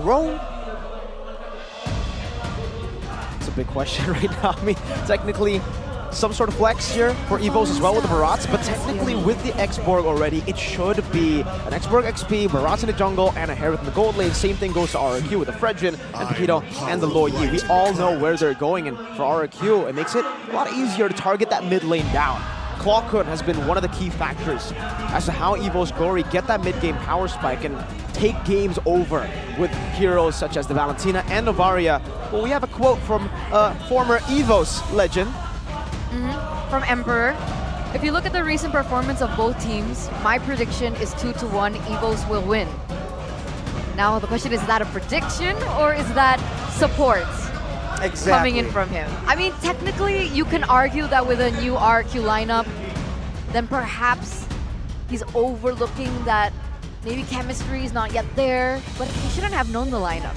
roam? It's a big question right now. I mean, technically, some sort of flex here for Evos as well with the Barats, but technically with the X-Borg already, it should be an X-Borg XP, Barats in the jungle, and a Hereth in the gold lane. Same thing goes to RRQ with the Fredrin and Pepito and the Lo Yi. We all know where they're going, and for RRQ, it makes it a lot easier to target that mid lane down. Clawhood has been one of the key factors as to how Evos Glory get that mid-game power spike and take games over with heroes such as the Valentina and Novaria. Well, we have a quote from a former Evos legend. From Emperor. If you look at the recent performance of both teams, my prediction is 2-1, Evos will win. Now the question is that a prediction or is that support coming in from him? I mean, technically you can argue that with a new RQ lineup, then perhaps he's overlooking that maybe chemistry is not yet there, but he shouldn't have known the lineup.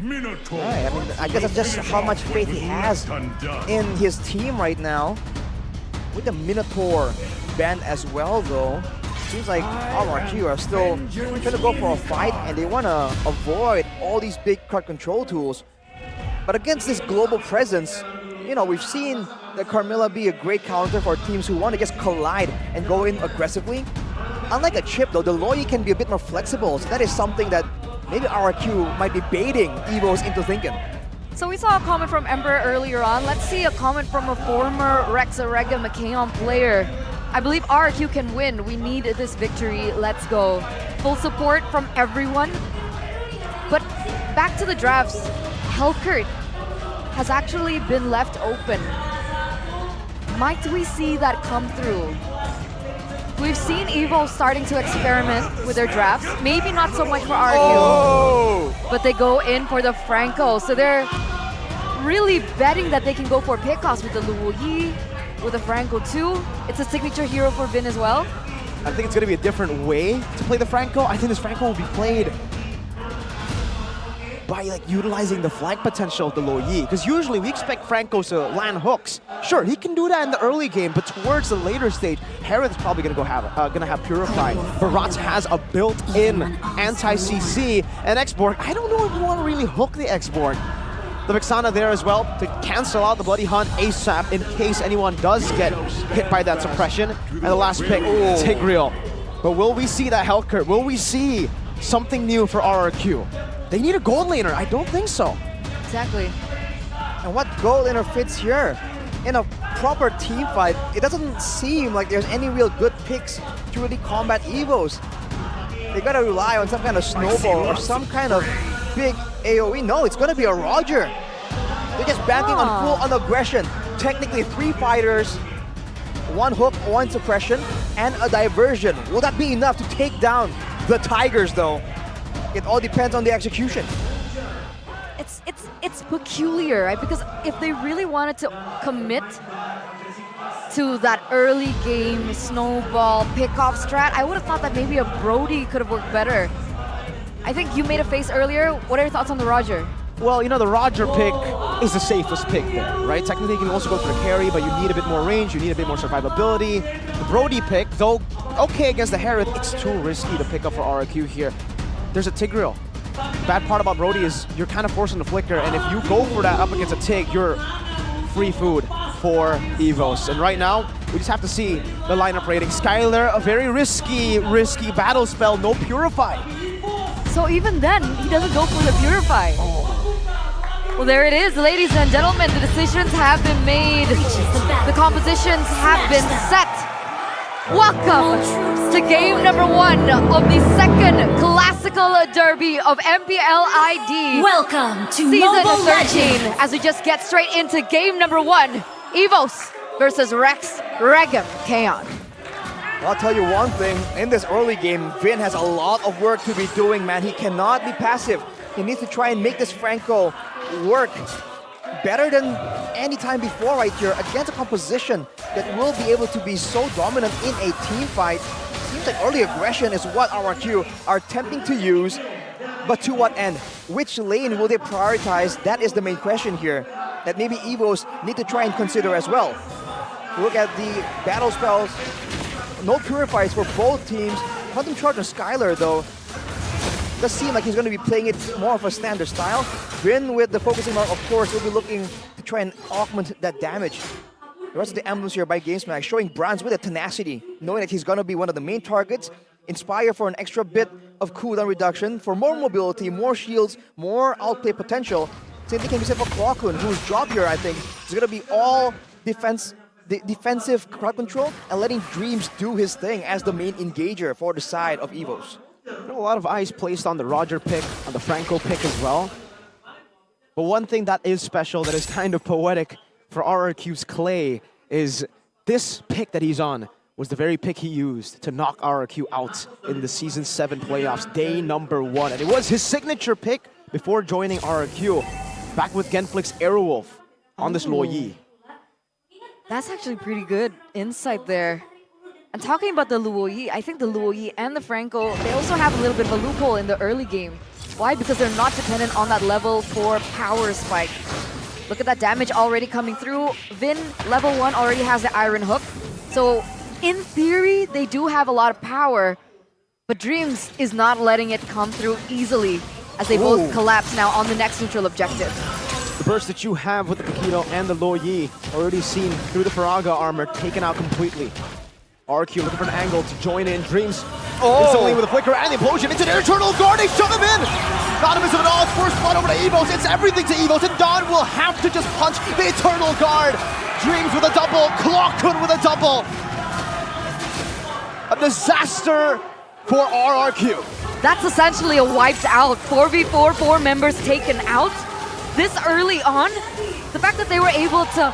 Right, I mean, I guess that's just how much faith he has in his team right now. With the Minotaur banned as well, though, seems like RRQ are still trying to go for a fight, and they want to avoid all these big card control tools. But against this global presence, you know, we've seen the Carmilla be a great counter for teams who want to just collide and go in aggressively. Unlike a chip, though, the Lo Yi can be a bit more flexible, so that is something that maybe RRQ might be baiting Evos into thinking. So we saw a comment from Emperor earlier on. Let's see a comment from a former Rex Arega McKayon player. I believe RRQ can win. We need this victory. Let's go. Full support from everyone. But back to the drafts, Helkert has actually been left open. Might we see that come through? We've seen Evo starting to experiment with their drafts. Maybe not so much for RQ, but they go in for the Franco. So they're really betting that they can go for pickoffs with the Lu Yi, with the Franco too. It's a signature hero for Vin as well. I think it's going to be a different way to play the Franco. I think this Franco will be played by like utilizing the flag potential of the Lo Yi. Because usually we expect Francos to land hooks. Sure, he can do that in the early game, but towards the later stage, Hereth is probably going to have Purify. Barats has a built-in anti-CC, and X-Borg, I don't know if you want to really hook the X-Borg. The Vexana there as well to cancel out the Bloody Hunt ASAP in case anyone does get hit by that suppression. And the last pick, Tigreal. But will we see that Helkert? Will we see something new for RRQ? They need a gold laner. I don't think so. Exactly. And what gold laner fits here? In a proper team fight, it doesn't seem like there's any real good picks to really combat Evos. They gotta rely on some kind of snowball or some kind of big AoE. No, it's gonna be a Roger. They're just banking on full-on aggression. Technically 3 fighters, 1 hook, 1 suppression, and a diversion. Will that be enough to take down the Tigers though? It all depends on the execution. It's peculiar, right? Because if they really wanted to commit to that early game snowball pickoff strat, I would have thought that maybe a Brody could have worked better. I think you made a face earlier. What are your thoughts on the Roger? Well, you know, the Roger pick is the safest pick there, right? Technically, you can also go for the carry, but you need a bit more range, you need a bit more survivability. The Brody pick, though okay against the Hereth, it's too risky to pick up for RRQ here. There's a Tigreal. Bad part about Brody is you're kind of forcing the flicker, and if you go for that up against a Tig, you're free food for Evos. And right now, we just have to see the lineup rating. Skylar, a very risky battle spell, no Purify. So even then, he doesn't go for the Purify. Well, there it is, ladies and gentlemen. The decisions have been made. The compositions have been set. Welcome to game number 1 of the second classical derby of MPLID. Welcome to season Mobile 13. Legends. As we just get straight into game number 1, Evos versus Rex Regum Kaon. I'll tell you one thing, in this early game, Vin has a lot of work to be doing, man. He cannot be passive. He needs to try and make this Franco work better than any time before right here against a composition that will be able to be so dominant in a team fight. Seems like early aggression is what RRQ are attempting to use, but to what end? Which lane will they prioritize? That is the main question here, that maybe Evos need to try and consider as well. Look at the battle spells. No Purifies for both teams. Quantum Charge on Skylar though. does seem like he's going to be playing it more of a standard style. Vin with the focusing mark, of course, will be looking to try and augment that damage. The rest of the emblems here by GameSmack showing Brands with a tenacity, knowing that he's going to be one of the main targets. Inspire for an extra bit of cooldown reduction, for more mobility, more shields, more outplay potential. Same thing can be said for Klokun, whose job here, I think, is going to be all defensive crowd control and letting Dreams do his thing as the main engager for the side of Evos. A lot of eyes placed on the Roger pick, on the Franco pick as well. But one thing that is special, that is kind of poetic for RRQ's Clay, is this pick that he's on was the very pick he used to knock RRQ out in the Season 7 playoffs, day number 1. And it was his signature pick before joining RRQ, back with Genflix's Aerowolf on this Luo Yi. That's actually pretty good insight there. And talking about the Luo Yi, I think the Luo Yi and the Franco, they also have a little bit of a loophole in the early game. Why? Because they're not dependent on that level 4 power spike. Look at that damage already coming through. Vin, level 1, already has the Iron Hook. So in theory, they do have a lot of power, but Dreams is not letting it come through easily as they both collapse now on the next neutral objective. The burst that you have with the Paquito and the Luo Yi, already seen through the Faraga armor, taken out completely. RQ looking for an angle to join in. Dreams instantly with a flicker and the implosion into the Eternal Guard. They shove him in! Not a miss of it all. It's first blood over to Evos. It's everything to Evos, and Don will have to just punch the Eternal Guard. Dreams with a double, Klokun with a double. A disaster for RRQ. That's essentially a wiped out 4v4, 4 members taken out. This early on, the fact that they were able to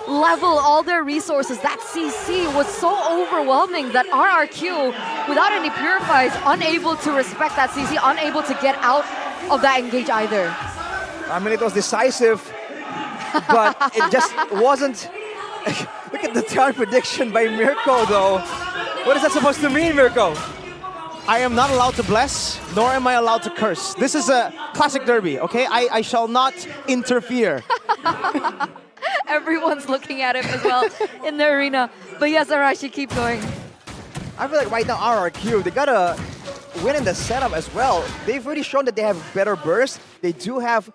level all their resources, that CC was so overwhelming that RRQ, without any purifies, unable to respect that CC, unable to get out of that engage either. I mean, it was decisive, but it just wasn't. Look at the turn prediction by Mirko, though. What is that supposed to mean, Mirko? I am not allowed to bless, nor am I allowed to curse. This is a classic derby, okay? I shall not interfere. Everyone's looking at him as well in the arena. But yes, Arashi, keep going. I feel like right now RRQ, they gotta win in the setup as well. They've already shown that they have better burst. They do have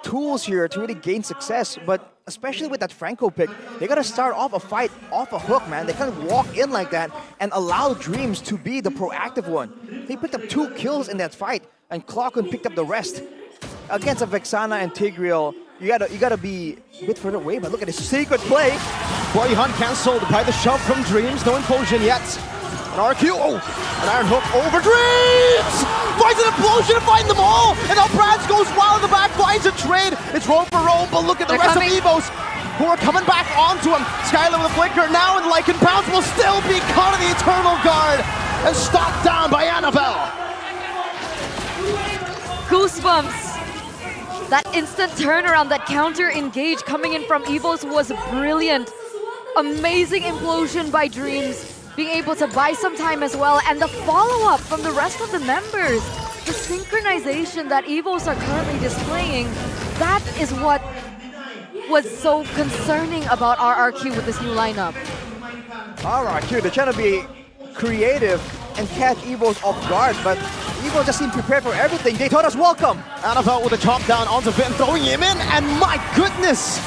tools here to really gain success, but especially with that Franco pick, they gotta start off a fight off a hook, man. They can't walk in like that and allow Dreams to be the proactive one. They picked up 2 kills in that fight, and Klokun picked up the rest. Against a Vexana and Tigreal, you gotta be a bit further away, but look at this secret play. Body hunt cancelled by the shove from Dreams. No implosion yet. An RQ, an Iron Hook over Dreams! Finds an implosion to find them all! And now Brands goes wild in the back, finds a trade. It's roam for roam, but look at the rest of Evos who are coming back onto him. Skylar with a flicker, now in Lycan Pounce will still be caught in the Eternal Guard and stopped down by Annabelle. Goosebumps. That instant turnaround, that counter engage coming in from Evos was brilliant. Amazing implosion by Dreams, being able to buy some time as well, and the follow-up from the rest of the members. The synchronization that Evos are currently displaying, that is what was so concerning about RRQ with this new lineup. RRQ, they're trying to be creative and catch Evos off guard, but Evos just seem prepared for everything. They told us welcome. Annabelle with a chop down onto Vin, throwing him in, and my goodness!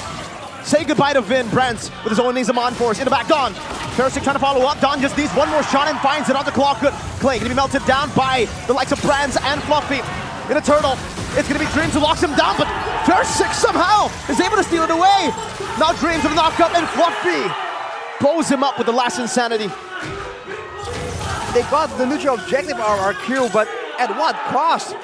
Say goodbye to Vin. Brands with his own Nizamon force in the back. Don. Ferrisic trying to follow up. Don just needs one more shot and finds it onto Klokun. Clay gonna be melted down by the likes of Brands and Fluffy. In a turtle. It's gonna be Dreams who locks him down, but Ferrisic somehow is able to steal it away. Now Dreams with a knock-up, and Fluffy blows him up with the last insanity. They got the neutral objective RRQ, but at what cost?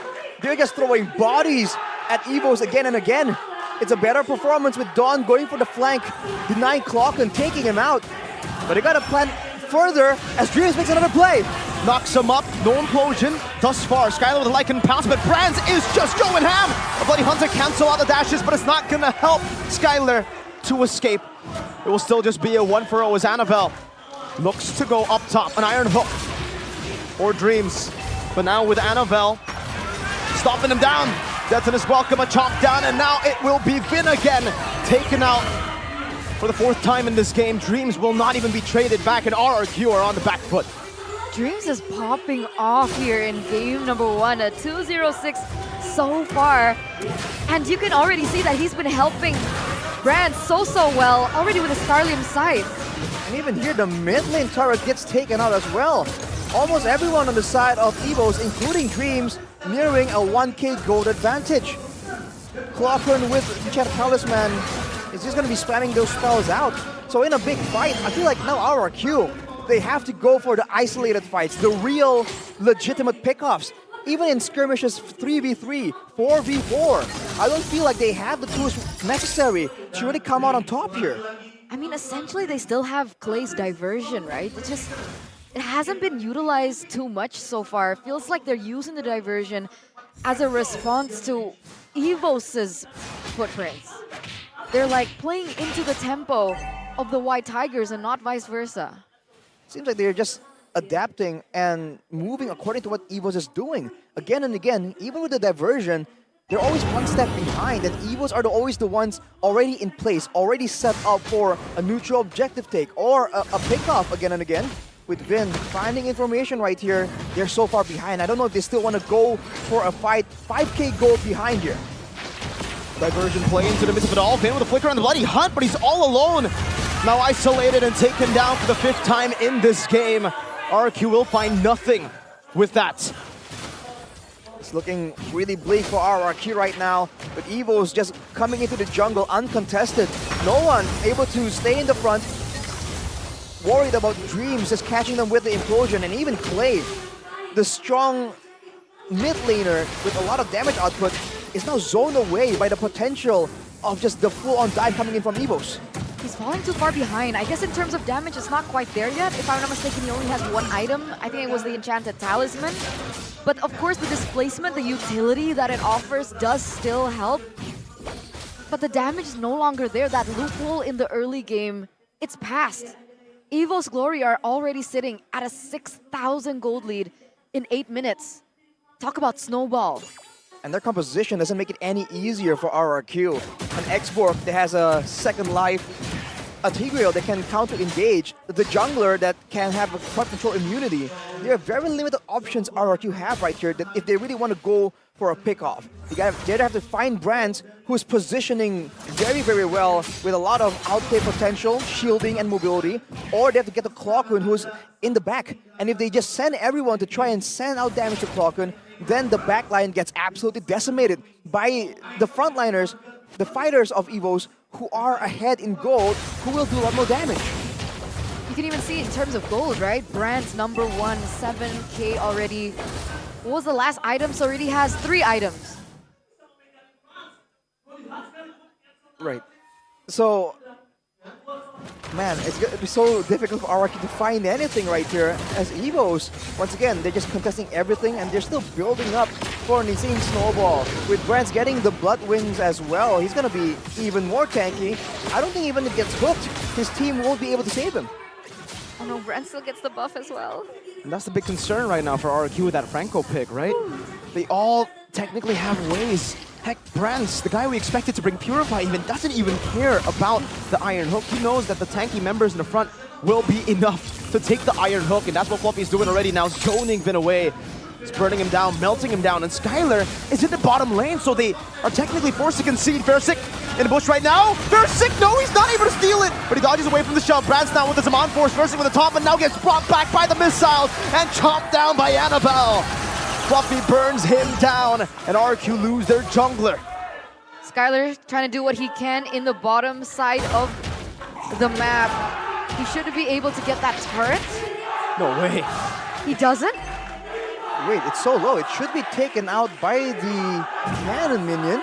They're just throwing bodies at Evos again and again. It's a better performance with Dawn going for the flank, denying Klokun, taking him out. But they gotta plan further as Dreams makes another play. Knocks him up, no implosion thus far. Skylar with a Lycan Pounce, but Brands is just going ham. A Bloody Hunter cancel out the dashes, but it's not gonna help Skylar to escape. It will still just be a 1-for-0 as Annabelle looks to go up top. An Iron Hook or Dreams, but now with Annabelle stopping him down. Deaton is welcome, a chop down, and now it will be Vin again, taken out for the 4th time in this game. Dreams will not even be traded back, and RRQ are on the back foot. Dreams is popping off here in game number 1, a 2-0-6 so far. And you can already see that he's been helping Brand so well already with the Starlium side. And even here, the mid lane turret gets taken out as well. Almost everyone on the side of Evos, including Dreams, nearing a 1k gold advantage. Clockern with Chat Talisman is just going to be spamming those spells out. So in a big fight, I feel like now RRQ, they have to go for the isolated fights, the real legitimate pickoffs. Even in skirmishes 3v3, 4v4, I don't feel like they have the tools necessary to really come out on top here. I mean, essentially they still have Clay's diversion, right? It hasn't been utilized too much so far. It feels like they're using the diversion as a response to Evos' footprints. They're like playing into the tempo of the White Tigers and not vice versa. Seems like they're just adapting and moving according to what Evos is doing. Again and again, even with the diversion, they're always one step behind, and Evos are always the ones already in place, already set up for a neutral objective take or a pickoff again and again. With Vin finding information right here, they're so far behind. I don't know if they still want to go for a fight. 5k gold behind here. Diversion play into the midst of it all. Vin with a flicker on the bloody hunt, but he's all alone. Now isolated and taken down for the 5th time in this game. RRQ will find nothing with that. It's looking really bleak for RRQ right now, but Evos just coming into the jungle uncontested. No one able to stay in the front. Worried about Dreams just catching them with the implosion, and even Clay, the strong mid laner with a lot of damage output, is now zoned away by the potential of just the full-on dive coming in from Evos. He's falling too far behind. I guess in terms of damage, it's not quite there yet. If I'm not mistaken, he only has 1 item. I think it was the Enchanted Talisman. But of course, the displacement, the utility that it offers does still help. But the damage is no longer there. That loophole in the early game, it's past. Evos Glory are already sitting at a 6,000 gold lead in 8 minutes. Talk about snowball. And their composition doesn't make it any easier for RRQ. An X-Borg that has a second life, a Tigreal that can counter-engage, the jungler that can have a crowd control immunity. There are very limited options RRQ have right here that if they really want to go for a pick-off. They have to find Brands who's positioning very well with a lot of outplay potential, shielding and mobility, or they have to get the Clockern who's in the back. And if they just send everyone to try and send out damage to Clockern, then the backline gets absolutely decimated by the frontliners, the fighters of Evos, who are ahead in gold, who will do a lot more damage. You can even see in terms of gold, right? Brand's number 1, 7k already. What was the last item? So already has 3 items. Right. So, man, it's going to be so difficult for RRQ to find anything right here. As Evos, once again, they're just contesting everything and they're still building up for an insane snowball. With Brands getting the Blood Wings as well, he's going to be even more tanky. I don't think even if he gets hooked, his team won't be able to save him. Oh no, Brand still gets the buff as well. And that's the big concern right now for RRQ with that Franco pick, right? They all technically have ways. Heck, Brands, the guy we expected to bring Purify, even doesn't even care about the Iron Hook. He knows that the tanky members in the front will be enough to take the Iron Hook, and that's what Fluffy's doing already now, zoning Vin away. It's burning him down, melting him down, and Skylar is in the bottom lane, so they are technically forced to concede. Versik in the bush right now. Versik, no, he's not able to steal it, but he dodges away from the shove. Brands now with the Zaman Force, Versik with the top, and now gets brought back by the missiles and chopped down by Annabelle. Fluffy burns him down, and RQ lose their jungler. Skylar trying to do what he can in the bottom side of the map. He should be able to get that turret. No way. He doesn't? Wait, it's so low. It should be taken out by the cannon minion.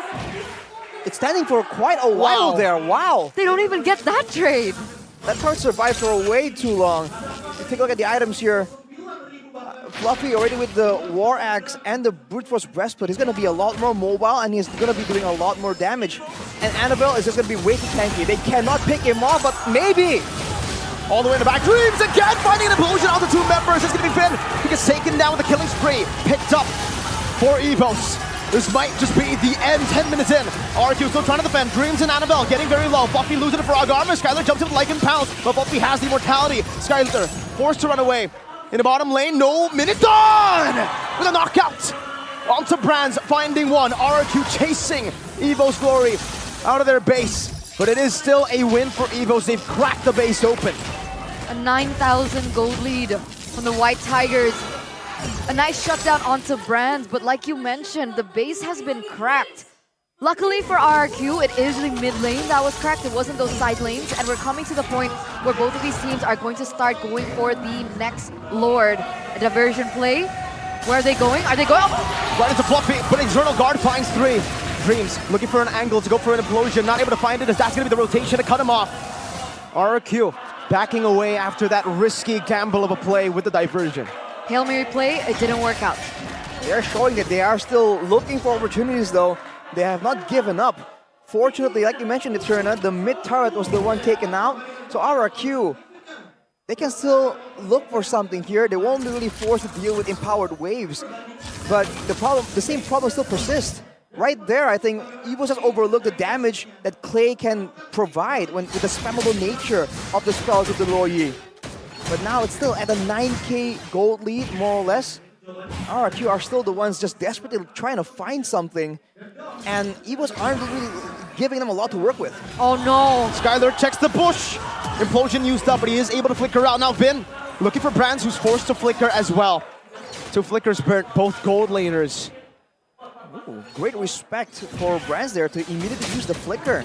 It's standing for quite a while there. Wow. They don't even get that trade. That turret survived for way too long. Take a look at the items here. Fluffy already with the War Axe and the Brute Force Breastplate. He's going to be a lot more mobile and he's going to be doing a lot more damage. And Annabelle is just going to be way too tanky. They cannot pick him off, but maybe. All the way in the back. Dreams again finding an implosion onto 2 members. It's going to be Finn. He gets taken down with a killing spree. Picked up for Evos. This might just be the end 10 minutes in. RQ still trying to defend. Dreams and Annabelle getting very low. Fluffy losing the frog armor. Skylar jumps in with Lycan Pounce, but Fluffy has the immortality. Skylar forced to run away. in the bottom lane. No, Minotaur with a knockout. Onto Brands, finding one. RRQ chasing Evos Glory out of their base. But it is still a win for Evos. They've cracked the base open. A 9,000 gold lead from the White Tigers. A nice shutdown onto Brands, but like you mentioned, the base has been cracked. Luckily for RRQ, it is the mid lane that was cracked. It wasn't those side lanes, and we're coming to the point where both of these teams are going to start going for the next Lord. A diversion play. Where are they going? Are they going? Oh! Right into Fluffy, but External Guard finds 3. Dreams looking for an angle to go for an implosion, not able to find it, as that's going to be the rotation to cut him off. RRQ backing away after that risky gamble of a play with the diversion. Hail Mary play, it didn't work out. They're showing that they are still looking for opportunities though. They have not given up. Fortunately, like you mentioned, Eterna, the mid turret was the one taken out. So RRQ, they can still look for something here. They won't be really forced to deal with empowered waves. But the same problem still persists. Right there, I think Evos has overlooked the damage that Clay can provide with the spammable nature of the spells of the Royi. But now it's still at a 9k gold lead, more or less. RRQ are still the ones just desperately trying to find something. And Evos aren't really giving them a lot to work with. Oh no! Skylar checks the bush. Implosion used up, but he is able to flicker out. Now Vin looking for Brands, who's forced to flicker as well. 2 flickers burnt both gold laners. Ooh, great respect for Brands there to immediately use the flicker.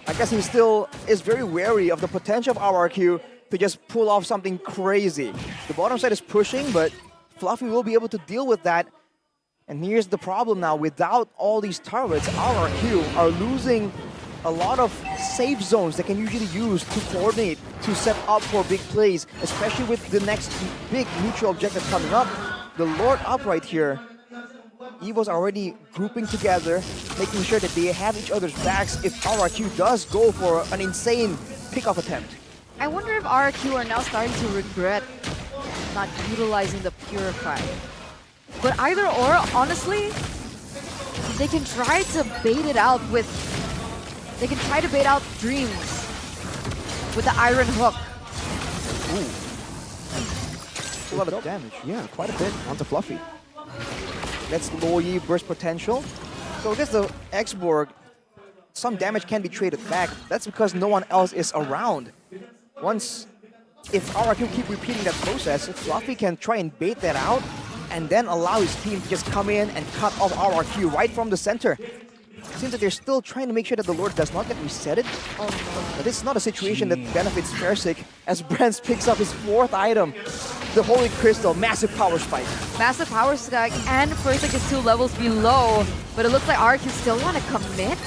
I guess he still is very wary of the potential of RRQ to just pull off something crazy. The bottom side is pushing, but Fluffy will be able to deal with that. And here's the problem now. Without all these turrets, RRQ are losing a lot of safe zones they can usually use to coordinate, to set up for big plays, especially with the next big neutral objective coming up. The Lord up right here. Evos are already grouping together, making sure that they have each other's backs if RRQ does go for an insane pick-off attempt. I wonder if RRQ are now starting to regret not utilizing the Purify. But either or, honestly, they can try to bait it out with... They can try to bait out Dreams with the Iron Hook. Ooh. A lot of damage. Yeah, quite a bit onto Fluffy. That's Loyi burst potential. So I guess the X-Borg, some damage can be traded back. That's because no one else is around. If RRQ keep repeating that process, Fluffy can try and bait that out and then allow his team to just come in and cut off RRQ right from the center. It seems that they're still trying to make sure that the Lord does not get resetted. Oh no. But this is not a situation that benefits Fersik as Brands picks up his 4th item. The Holy Crystal, massive power spike. Massive power stack, and Fersik is 2 levels below. But it looks like RRQ still want to commit.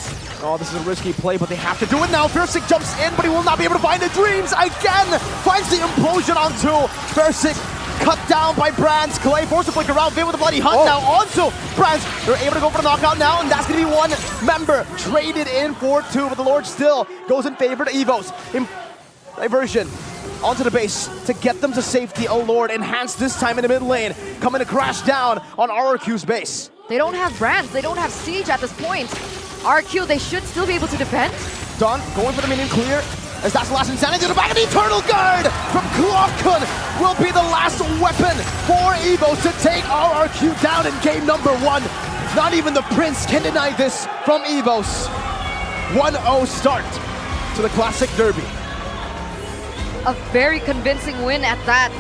Oh, this is a risky play, but they have to do it now. Fersik jumps in, but he will not be able to find the Dreams again. Finds the implosion onto Fersik. Cut down by Brands. Clay forced to flick around. Vin with a bloody hunt now onto Brands. They're able to go for the knockout now, and that's going to be 1 member traded in for 2, but the Lord still goes in favor to Evos. Diversion onto the base to get them to safety. Oh Lord, enhanced this time in the mid lane. Coming to crash down on RRQ's base. They don't have Brands. They don't have Siege at this point. RRQ, they should still be able to defend. Done. Going for the minion clear. As that's the last insanity to the back of the Eternal Guard from Klokkun will be the last weapon for Evos to take RRQ down in game number 1. Not even the Prince can deny this from Evos. 1-0 start to the Classic Derby. A very convincing win at that.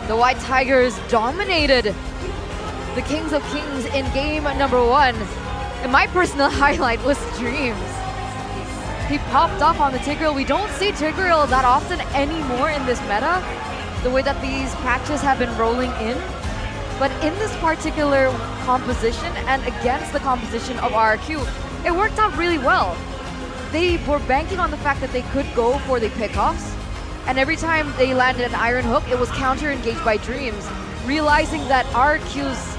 The White Tigers dominated the Kings of Kings in game number 1. And my personal highlight was Dreams. He popped off on the Tigreal. We don't see Tigreal that often anymore in this meta, the way that these patches have been rolling in. But in this particular composition and against the composition of RRQ, it worked out really well. They were banking on the fact that they could go for the pickoffs, and every time they landed an Iron Hook, it was counter-engaged by Dreams, realizing that RRQ's